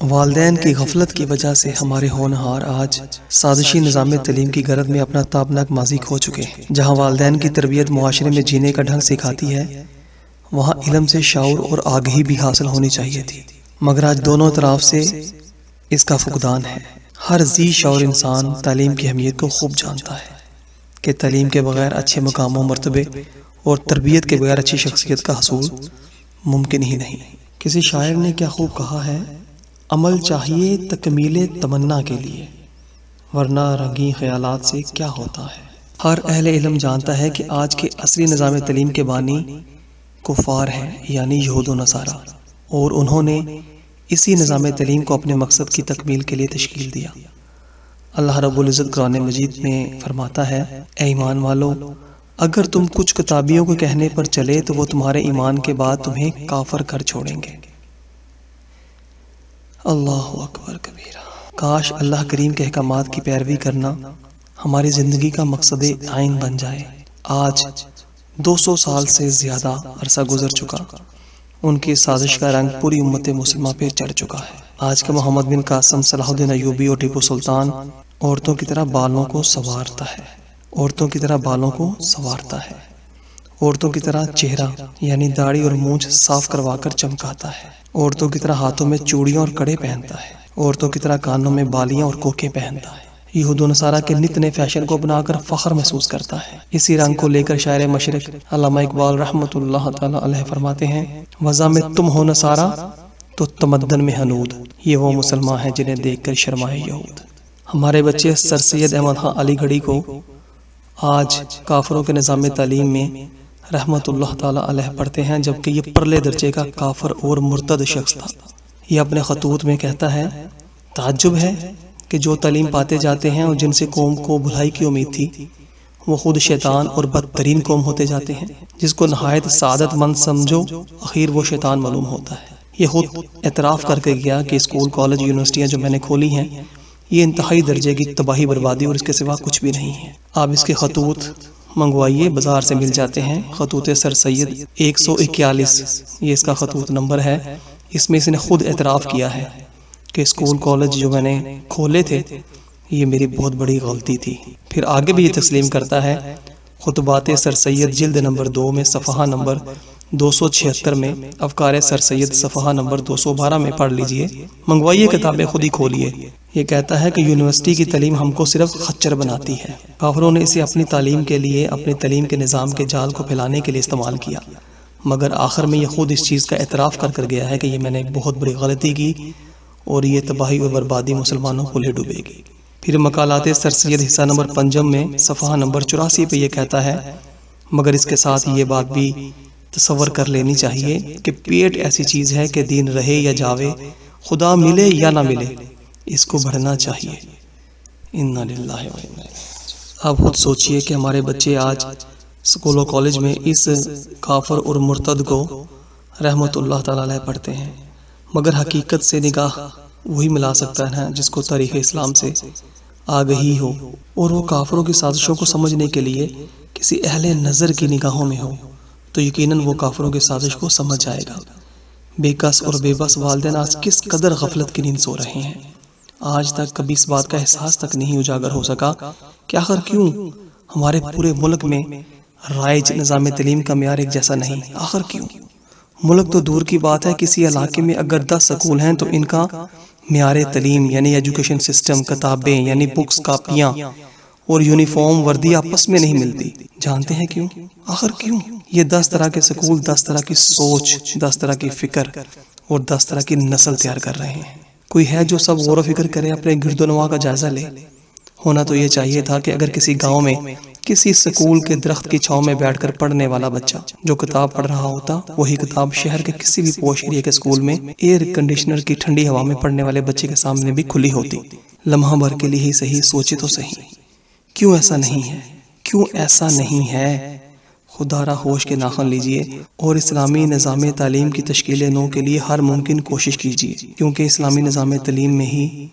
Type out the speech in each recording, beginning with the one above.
والدین کی غفلت کی وجہ سے ہمارے ہونہار آج سازشی نظام تعلیم کی گرد میں اپنا تابناک ماضی کھو چکے ہیں۔ جہاں والدین کی تربیت معاشرے میں جینے کا ڈھنگ سکھاتی ہے، وہاں علم سے شعور اور آگہی بھی حاصل ہونی چاہیے تھی، مگر آج دونوں طرف سے اس کا فقدان ہے۔ ہر ذی شعور انسان تعلیم کی اہمیت کو خوب جانتا ہے کہ تعلیم کے بغیر اچھے مقام و مرتبے اور تربیت کے بغیر اچھی شخصیت کا حصول ممکن ہی نہیں۔ کسی شاعر نے کیا خوب کہا ہے، عمل چاہیے تکمیل تمنا کے لیے، ورنہ رنگین خیالات سے کیا ہوتا ہے۔ ہر اہل علم جانتا ہے کہ آج کے عصری نظام تعلیم کے بانی کفار ہیں، یعنی یہود و نصارہ، اور انہوں نے اسی نظام تعلیم کو اپنے مقصد کی تکمیل کے لیے تشکیل دیا۔ اللہ رب العزت قرآن مجید میں فرماتا ہے، اے ایمان والو، اگر تم کچھ کتابیوں کے کہنے پر چلے تو وہ تمہارے ایمان کے بعد تمہیں کافر کر چھوڑیں گے۔ اللہ اکبر کبیرہ۔ کاش اللہ کریم کے احکامات کی پیروی کرنا ہماری زندگی کا مقصد عین بن جائے۔ آج 200 سال سے زیادہ عرصہ گزر چکا، ان کی سازش کا رنگ پوری امت مسلمہ پہ چڑھ چکا ہے۔ آج کا محمد بن قاسم، صلاح الدین ایوبی اور ٹیپو سلطان عورتوں کی طرح بالوں کو سنوارتا ہے، عورتوں کی طرح بالوں کو سنوارتا ہے، عورتوں کی طرح چہرہ یعنی داڑھی اور مونچھ صاف کروا کر چمکاتا ہے، عورتوں کی طرح ہاتھوں میں چوڑیاں اور کڑے پہنتا ہے، عورتوں کی طرح کانوں میں بالیاں اور کوکے پہنتا ہے، یہود و نصارہ کے نت نئے فیشن کو اپنا کر فخر محسوس کرتا ہے۔ اسی رنگ کو لے کر شاعر مشرق علامہ اقبال رحمۃ اللہ تعالی علیہ فرماتے ہیں، وضع میں تم ہو نصارہ تو تمدن میں حنود، یہ وہ مسلمان ہیں جنہیں دیکھ کر شرمائے یہود۔ ہمارے بچے سر سید احمد خان علی گڑھی کو آج کافروں کے نظام تعلیم میں رحمت اللہ تعالی علیہ پڑھتے ہیں، جبکہ یہ پرلے درجے کا کافر اور مرتد شخص تھا۔ یہ اپنے خطوط میں کہتا ہے، تعجب ہے کہ جو تعلیم پاتے جاتے ہیں اور جن سے قوم کو بھلائی کی امید تھی، وہ خود شیطان اور بدترین قوم ہوتے جاتے ہیں۔ جس کو نہایت سعادت مند سمجھو، اخیر وہ شیطان معلوم ہوتا ہے۔ یہ خود اعتراف کر کے گیا کہ اسکول، کالج، یونیورسٹیاں جو میں نے کھولی ہیں، یہ انتہائی درجے کی تباہی بربادی اور اس کے سوا کچھ بھی نہیں ہے۔ آپ اس کے خطوط منگوائیے، بازار سے مل جاتے ہیں۔ خطوط سر سید 141 یہ اس کا خطوط نمبر ہے۔ اس میں اس نے خود اعتراف کیا ہے کہ اسکول، کالج جو میں نے کھولے تھے، یہ میری بہت بڑی غلطی تھی۔ پھر آگے بھی یہ تسلیم کرتا ہے، خطبات سر سید جلد نمبر 2 میں صفحہ نمبر 276 میں، افکار سر سید صفحہ نمبر 212 میں پڑھ لیجئے، منگوائیے کتابیں، خود ہی کھولیے۔ یہ کہتا ہے کہ یونیورسٹی کی تعلیم ہم کو صرف خچر بناتی ہے۔ کافروں نے اسے اپنی تعلیم کے لیے، اپنی تعلیم کے نظام کے جال کو پھیلانے کے لیے استعمال کیا، مگر آخر میں یہ خود اس چیز کا اعتراف کر گیا ہے کہ یہ میں نے بہت بڑی غلطی کی اور یہ تباہی اور بربادی مسلمانوں کو لے ڈوبے گی۔ پھر مقالات سر سید حصہ نمبر 5 میں صفحہ نمبر 84 پہ یہ کہتا ہے، مگر اس کے ساتھ یہ بات بھی تصور کر لینی چاہیے کہ پیٹ ایسی چیز ہے کہ دین رہے یا جاوے، خدا ملے یا نہ ملے، اس کو بڑھنا چاہیے۔ انا للہ و انا الیہ راجعون۔ آپ خود سوچئے کہ ہمارے بچے آج اسکول و کالج میں اس کافر اور مرتد کو رحمت اللہ تعالی علیہ پڑھتے ہیں، مگر حقیقت سے نگاہ وہی ملا سکتا ہے جس کو تاریخ اسلام سے آگہی ہو اور وہ کافروں کی سازشوں کو سمجھنے کے لیے کسی اہل نظر کی نگاہوں میں ہو، تو یقیناً وہ کافروں کی سازش کو سمجھ جائے گا۔ بے کس اور بے بس والدین آج کس قدر غفلت کی نیند سو رہے ہیں۔ آج تک کبھی اس بات کا احساس تک نہیں اجاگر ہو سکا کہ آخر کیوں ہمارے پورے ملک میں رائج نظام تعلیم کا معیار ایک جیسا نہیں۔ آخر کیوں؟ ملک تو دور کی بات ہے، کسی علاقے میں اگر 10 سکول ہیں تو ان کا معیار تعلیم یعنی ایجوکیشن سسٹم، کتابیں یعنی بکس، کاپیاں اور یونیفارم وردی آپس میں نہیں ملتی۔ جانتے ہیں کیوں؟ آخر کیوں؟ یہ 10 طرح کے سکول 10 طرح کی سوچ، 10 طرح کی فکر اور 10 طرح کی نسل تیار کر رہے ہیں۔ کوئی ہے جو سب غور و فکر کرے، اپنے گرد و نواح کا جائزہ لے؟ ہونا تو یہ چاہیے تھا کہ اگر کسی گاؤں میں کسی سکول کے درخت کی چھاؤں میں بیٹھ کر پڑھنے والا بچہ جو کتاب پڑھ رہا ہوتا، وہی کتاب شہر کے کسی بھی پوش ایریا کے سکول میں ایئر کنڈیشنر کی ٹھنڈی ہوا میں پڑھنے والے بچے کے سامنے بھی کھلی ہوتی۔ لمحہ بھر کے لیے ہی صحیح سوچے تو صحیح، کیوں ایسا نہیں ہے؟ کیوں ایسا نہیں ہے؟ خدا را ہوش کے ناخن لیجئے اور اسلامی نظام تعلیم کی تشکیل نو کے لیے ہر ممکن کوشش کیجیے، کیونکہ اسلامی نظام تعلیم میں ہی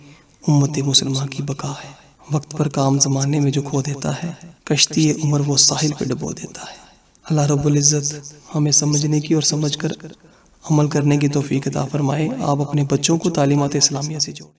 امت مسلمہ کی بقا ہے۔ وقت پر کام زمانے میں جو کھو دیتا ہے، کشتی عمر وہ ساحل پہ ڈبو دیتا ہے۔ اللہ رب العزت ہمیں سمجھنے کی اور سمجھ کر عمل کرنے کی توفیق عطا فرمائے۔ آپ اپنے بچوں کو تعلیمات اسلامیہ سے جوڑیں۔